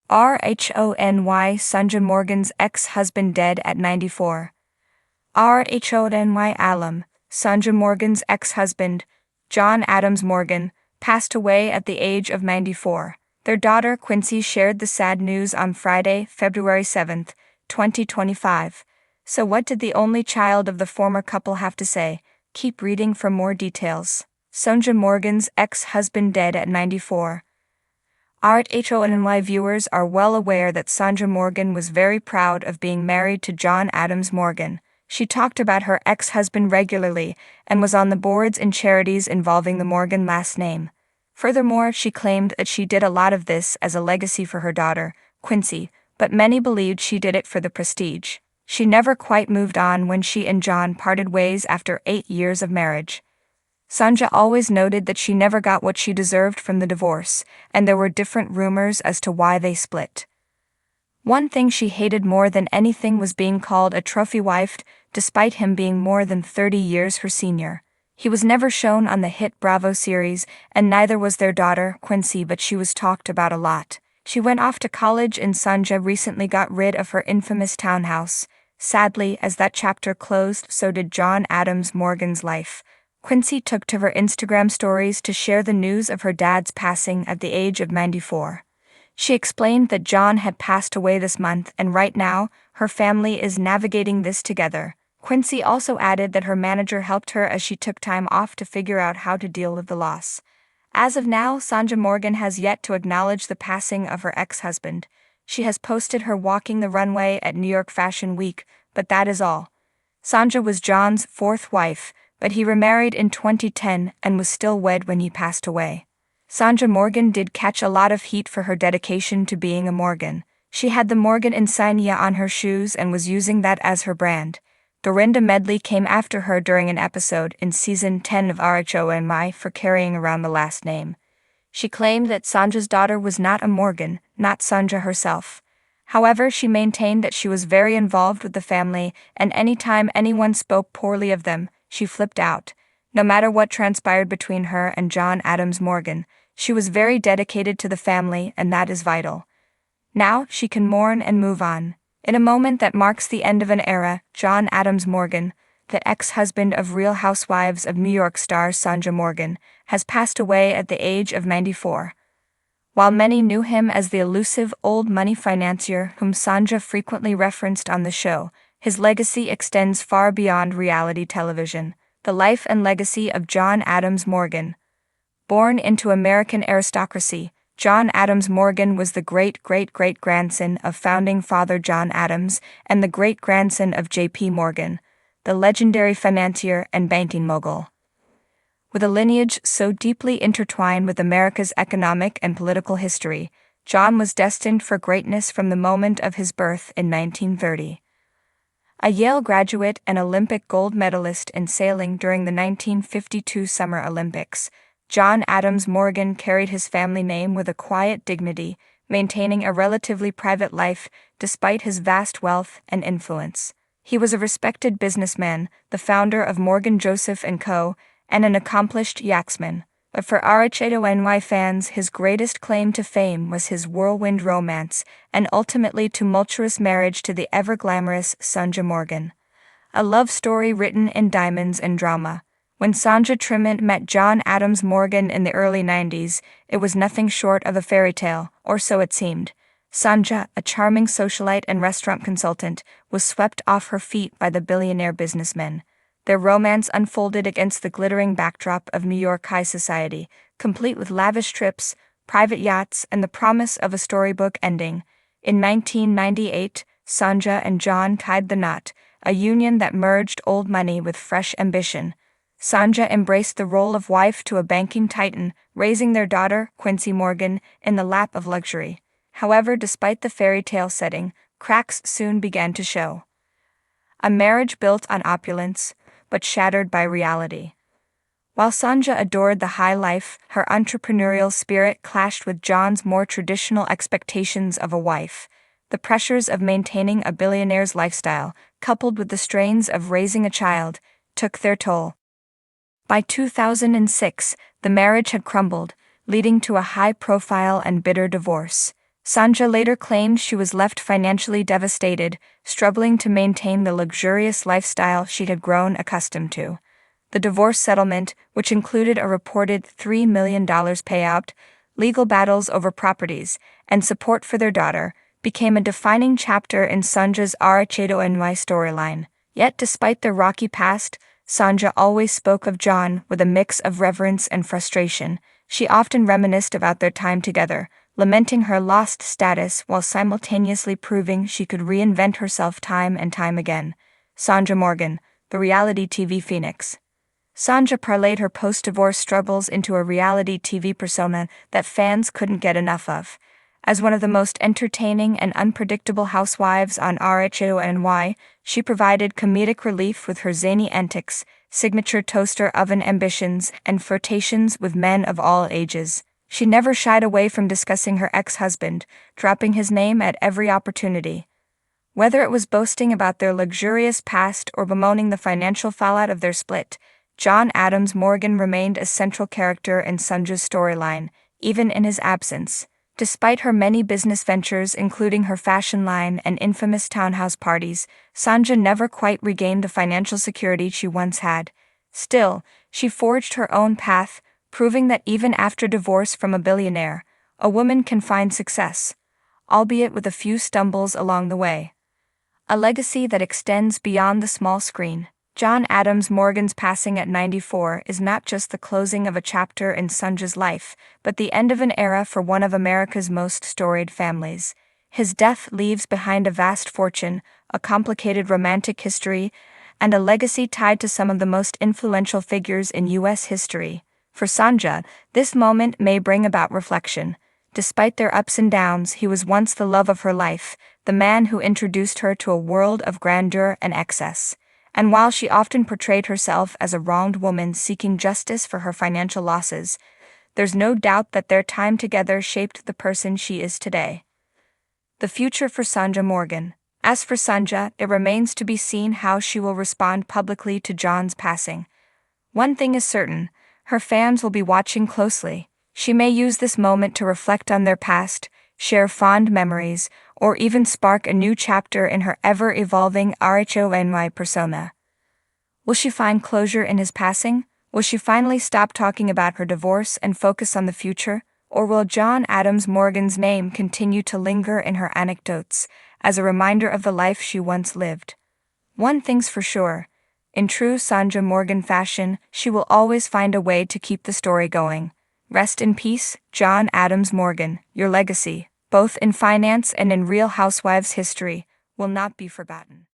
RHONY Sonja Morgan's ex-husband dead at 94. RHONY alum, Sonja Morgan's ex-husband, John Adams Morgan, passed away at the age of 94. Their daughter Quincy shared the sad news on Friday, February 7, 2025. So what did the only child of the former couple have to say? Keep reading for more details. Sonja Morgan's ex-husband dead at 94. RHONY viewers are well aware that Sonja Morgan was very proud of being married to John Adams Morgan. She talked about her ex-husband regularly and was on the boards in charities involving the Morgan last name. Furthermore, she claimed that she did a lot of this as a legacy for her daughter, Quincy, but many believed she did it for the prestige. She never quite moved on when she and John parted ways after 8 years of marriage. Sonja always noted that she never got what she deserved from the divorce, and there were different rumors as to why they split. One thing she hated more than anything was being called a trophy wife, despite him being more than 30 years her senior. He was never shown on the hit Bravo series, and neither was their daughter, Quincy, but she was talked about a lot. She went off to college and Sonja recently got rid of her infamous townhouse. Sadly, as that chapter closed, so did John Adams Morgan's life. Quincy took to her Instagram stories to share the news of her dad's passing at the age of 94. She explained that John had passed away this month and right now, her family is navigating this together. Quincy also added that her manager helped her as she took time off to figure out how to deal with the loss. As of now, Sonja Morgan has yet to acknowledge the passing of her ex-husband. She has posted her walking the runway at New York Fashion Week, but that is all. Sonja was John's fourth wife, but he remarried in 2010 and was still wed when he passed away. Sonja Morgan did catch a lot of heat for her dedication to being a Morgan. She had the Morgan insignia on her shoes and was using that as her brand. Dorinda Medley came after her during an episode in season 10 of RHONY for carrying around the last name. She claimed that Sonja's daughter was not a Morgan, not Sonja herself. However, she maintained that she was very involved with the family, and anytime anyone spoke poorly of them, she flipped out. No matter what transpired between her and John Adams Morgan, she was very dedicated to the family, and that is vital. Now, she can mourn and move on. In a moment that marks the end of an era, John Adams Morgan, the ex-husband of Real Housewives of New York star Sonja Morgan, has passed away at the age of 94. While many knew him as the elusive old money financier whom Sonja frequently referenced on the show, his legacy extends far beyond reality television. The life and legacy of John Adams Morgan. Born into American aristocracy, John Adams Morgan was the great-great-great-grandson of founding father John Adams and the great-grandson of J.P. Morgan, the legendary financier and banking mogul. With a lineage so deeply intertwined with America's economic and political history, John was destined for greatness from the moment of his birth in 1930. A Yale graduate and Olympic gold medalist in sailing during the 1952 Summer Olympics, John Adams Morgan carried his family name with a quiet dignity, maintaining a relatively private life despite his vast wealth and influence. He was a respected businessman, the founder of Morgan Joseph & Co., and an accomplished yachtsman. But for RHONY fans, his greatest claim to fame was his whirlwind romance and ultimately tumultuous marriage to the ever-glamorous Sonja Morgan. A love story written in diamonds and drama. When Sonja Tremont met John Adams Morgan in the early 90s, it was nothing short of a fairy tale, or so it seemed. Sonja, a charming socialite and restaurant consultant, was swept off her feet by the billionaire businessman. Their romance unfolded against the glittering backdrop of New York high society, complete with lavish trips, private yachts, and the promise of a storybook ending. In 1998, Sonja and John tied the knot, a union that merged old money with fresh ambition. Sonja embraced the role of wife to a banking titan, raising their daughter, Quincy Morgan, in the lap of luxury. However, despite the fairy tale setting, cracks soon began to show. A marriage built on opulence, but shattered by reality. While Sonja adored the high life, her entrepreneurial spirit clashed with John's more traditional expectations of a wife. The pressures of maintaining a billionaire's lifestyle, coupled with the strains of raising a child, took their toll. By 2006, the marriage had crumbled, leading to a high-profile and bitter divorce. Sonja later claimed she was left financially devastated, struggling to maintain the luxurious lifestyle she had grown accustomed to. The divorce settlement, which included a reported $3 million payout, legal battles over properties, and support for their daughter, became a defining chapter in Sonja's RHNY storyline. Yet despite their rocky past, Sonja always spoke of John with a mix of reverence and frustration. She often reminisced about their time together, lamenting her lost status while simultaneously proving she could reinvent herself time and time again. Sonja Morgan, the reality TV phoenix. Sonja parlayed her post-divorce struggles into a reality TV persona that fans couldn't get enough of. As one of the most entertaining and unpredictable housewives on RHNY, she provided comedic relief with her zany antics, signature toaster oven ambitions, and flirtations with men of all ages. She never shied away from discussing her ex-husband, dropping his name at every opportunity. Whether it was boasting about their luxurious past or bemoaning the financial fallout of their split, John Adams Morgan remained a central character in Sonja's storyline, even in his absence. Despite her many business ventures including her fashion line and infamous townhouse parties, Sonja never quite regained the financial security she once had. Still, she forged her own path, proving that even after divorce from a billionaire, a woman can find success, albeit with a few stumbles along the way. A legacy that extends beyond the small screen. John Adams Morgan's passing at 94 is not just the closing of a chapter in Sonja's life, but the end of an era for one of America's most storied families. His death leaves behind a vast fortune, a complicated romantic history, and a legacy tied to some of the most influential figures in U.S. history. For Sonja, this moment may bring about reflection. Despite their ups and downs, he was once the love of her life, the man who introduced her to a world of grandeur and excess. And while she often portrayed herself as a wronged woman seeking justice for her financial losses, there's no doubt that their time together shaped the person she is today. The future for Sonja Morgan. As for Sonja, it remains to be seen how she will respond publicly to John's passing. One thing is certain, her fans will be watching closely. She may use this moment to reflect on their past, share fond memories, or even spark a new chapter in her ever-evolving RHNY persona. Will she find closure in his passing? Will she finally stop talking about her divorce and focus on the future? Or will John Adams Morgan's name continue to linger in her anecdotes, as a reminder of the life she once lived? One thing's for sure. In true Sonja Morgan fashion, she will always find a way to keep the story going. Rest in peace, John Adams Morgan. Your legacy, both in finance and in Real Housewives history, will not be forgotten.